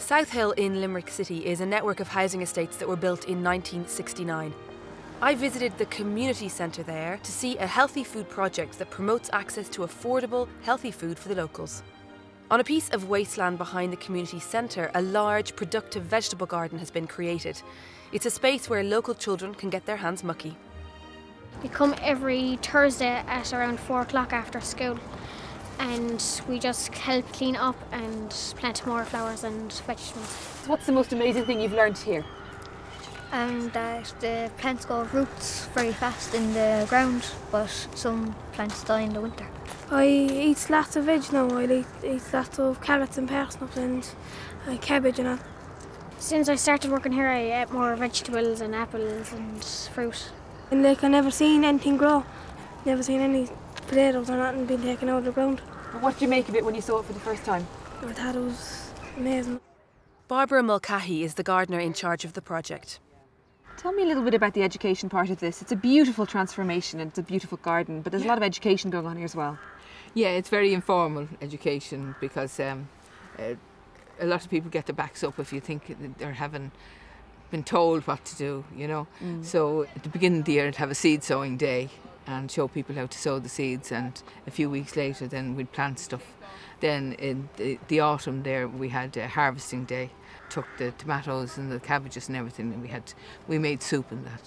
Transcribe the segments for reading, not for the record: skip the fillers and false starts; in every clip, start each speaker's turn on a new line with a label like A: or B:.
A: South Hill in Limerick City is a network of housing estates that were built in 1969. I visited the community centre there to see a healthy food project that promotes access to affordable, healthy food for the locals. On a piece of wasteland behind the community centre, a large, productive vegetable garden has been created. It's a space where local children can get their hands mucky.
B: We come every Thursday at around 4 o'clock after school, and we just help clean up and plant more flowers and vegetables.
C: What's the most amazing thing you've learned here?
D: That the plants grow roots very fast in the ground, but some plants die in the winter.
E: I eat lots of veg now. I eat lots of carrots and parsnips and cabbage and all.
B: Since I started working here, I ate more vegetables and apples and fruit.
E: And I never seen anything grow. Never seen any potatoes or nothing being taken out of the ground.
C: What did you make of it when you saw it for the first time?
E: I thought it was amazing.
A: Barbara Mulcahy is the gardener in charge of the project.
C: Tell me a little bit about the education part of this. It's a beautiful transformation and it's a beautiful garden, but there's a lot of education going on here as well.
F: Yeah, it's very informal education because a lot of people get their backs up if you think they're having been told what to do, you know. So at the beginning of the year, I'd have a seed sowing day and show people how to sow the seeds, and a few weeks later then we'd plant stuff. Then in the autumn there we had a harvesting day, took the tomatoes and the cabbages and everything, and we made soup in that.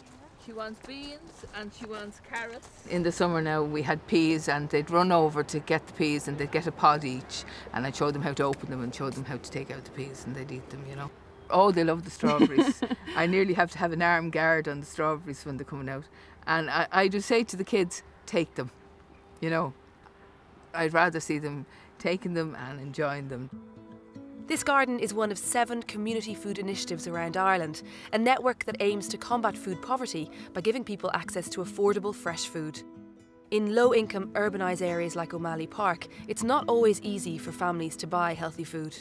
F: She wants beans and she wants carrots. In the summer now we had peas, and they'd run over to get the peas and they'd get a pod each, and I'd show them how to open them and show them how to take out the peas, and they'd eat them, you know. Oh, they love the strawberries. I nearly have to have an armed guard on the strawberries when they're coming out. And I do say to the kids, take them, you know. I'd rather see them taking them and enjoying them.
A: This garden is one of 7 community food initiatives around Ireland, a network that aims to combat food poverty by giving people access to affordable fresh food. In low-income urbanised areas like O'Malley Park, it's not always easy for families to buy healthy food.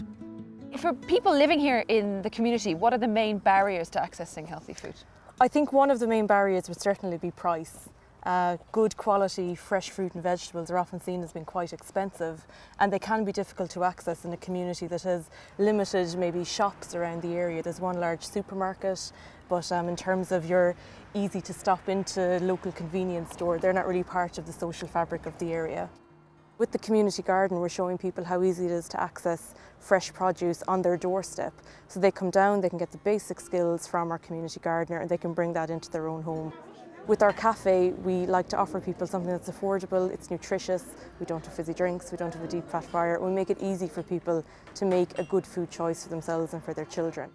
G: For people living here in the community, what are the main barriers to accessing healthy food?
H: I think one of the main barriers would certainly be price. Good quality fresh fruit and vegetables are often seen as being quite expensive, and they can be difficult to access in a community that has limited maybe shops around the area. There's one large supermarket, but in terms of your easy to stop into local convenience store, they're not really part of the social fabric of the area. With the community garden, we're showing people how easy it is to access fresh produce on their doorstep. So they come down, they can get the basic skills from our community gardener, and they can bring that into their own home. With our cafe, we like to offer people something that's affordable, it's nutritious, we don't have fizzy drinks, we don't have a deep fat fryer. We make it easy for people to make a good food choice for themselves and for their children.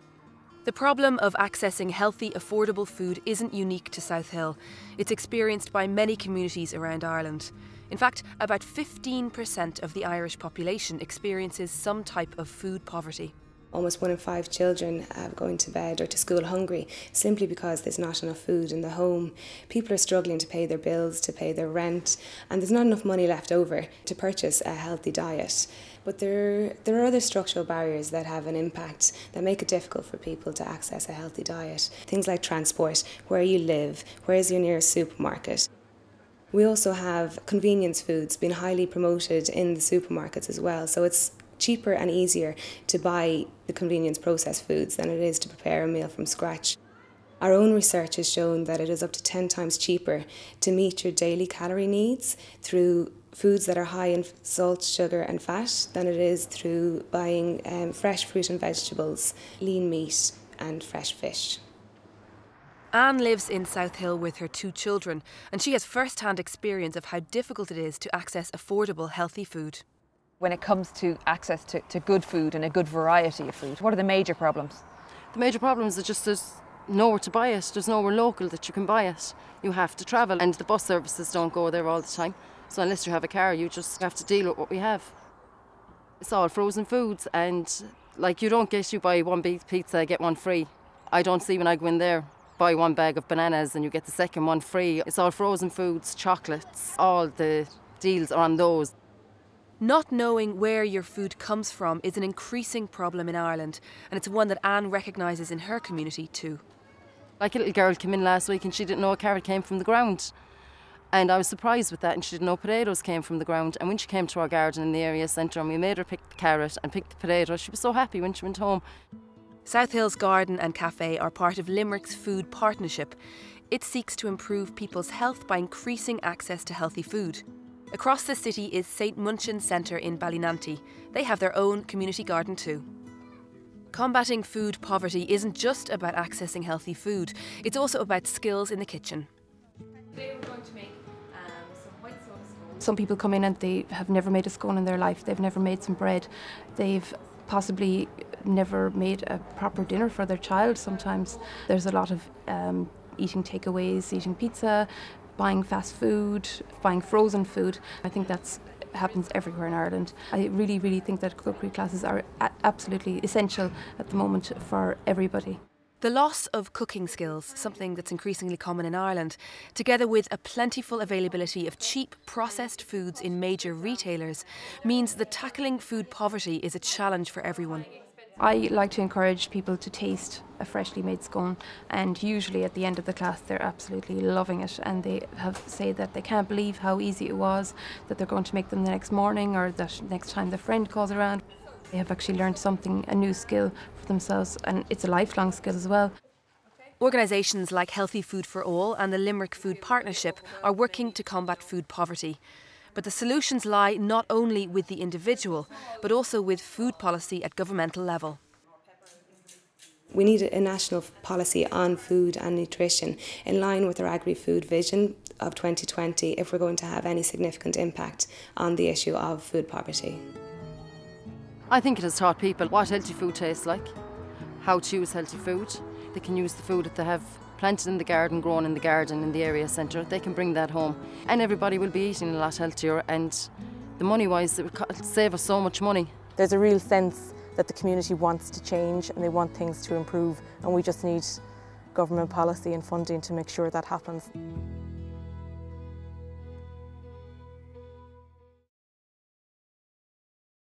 A: The problem of accessing healthy, affordable food isn't unique to South Hill. It's experienced by many communities around Ireland. In fact, about 15% of the Irish population experiences some type of food poverty.
I: Almost 1 in 5 children going to bed or to school hungry simply because there's not enough food in the home. People are struggling to pay their bills, to pay their rent, and there's not enough money left over to purchase a healthy diet. But there are other structural barriers that have an impact that make it difficult for people to access a healthy diet. Things like transport, where you live, where is your nearest supermarket. We also have convenience foods being highly promoted in the supermarkets as well, so it's cheaper and easier to buy the convenience processed foods than it is to prepare a meal from scratch. Our own research has shown that it is up to 10 times cheaper to meet your daily calorie needs through foods that are high in salt, sugar and fat than it is through buying fresh fruit and vegetables, lean meat and fresh fish.
A: Anne lives in South Hill with her 2 children, and she has first-hand experience of how difficult it is to access affordable, healthy food.
G: When it comes to access to good food and a good variety of food, what are the major problems?
J: The major problems are just there's nowhere to buy it. There's nowhere local that you can buy it. You have to travel, and the bus services don't go there all the time. So unless you have a car, you just have to deal with what we have. It's all frozen foods, and like you buy 1 big pizza, get 1 free. I don't see when I go in there, buy 1 bag of bananas and you get the second one free. It's all frozen foods, chocolates, all the deals are on those.
A: Not knowing where your food comes from is an increasing problem in Ireland, and it's one that Anne recognises in her community too.
J: Like a little girl came in last week and she didn't know a carrot came from the ground. And I was surprised with that, and she didn't know potatoes came from the ground. And when she came to our garden in the area centre and we made her pick the carrot and pick the potato, she was so happy when she went home.
A: South Hills Garden and Cafe are part of Limerick's Food Partnership. It seeks to improve people's health by increasing access to healthy food. Across the city is St Munchin's Centre in Ballynanty. They have their own community garden too. Combating food poverty isn't just about accessing healthy food, it's also about skills in the kitchen. Today we're going to make some white sauce scones.
K: Some people come in and they have never made a scone in their life. They've never made some bread. They've possibly never made a proper dinner for their child sometimes. There's a lot of eating takeaways, eating pizza, buying fast food, buying frozen food. I think that happens everywhere in Ireland. I really, really think that cookery classes are absolutely essential at the moment for everybody.
A: The loss of cooking skills, something that's increasingly common in Ireland, together with a plentiful availability of cheap processed foods in major retailers, means that tackling food poverty is a challenge for everyone.
K: I like to encourage people to taste a freshly made scone, and usually at the end of the class they're absolutely loving it, and they have said that they can't believe how easy it was, that they're going to make them the next morning or that next time their friend calls around. They have actually learned something, a new skill for themselves, and it's a lifelong skill as well.
A: Organisations like Healthy Food for All and the Limerick Food Partnership are working to combat food poverty. But the solutions lie not only with the individual, but also with food policy at governmental level.
I: We need a national policy on food and nutrition in line with our agri-food vision of 2020 if we're going to have any significant impact on the issue of food poverty.
J: I think it has taught people what healthy food tastes like, how to use healthy food. They can use the food that they have planted in the garden, grown in the garden in the area centre. They can bring that home and everybody will be eating a lot healthier, and the money-wise it would save us so much money.
H: There's a real sense that the community wants to change and they want things to improve, and we just need government policy and funding to make sure that happens.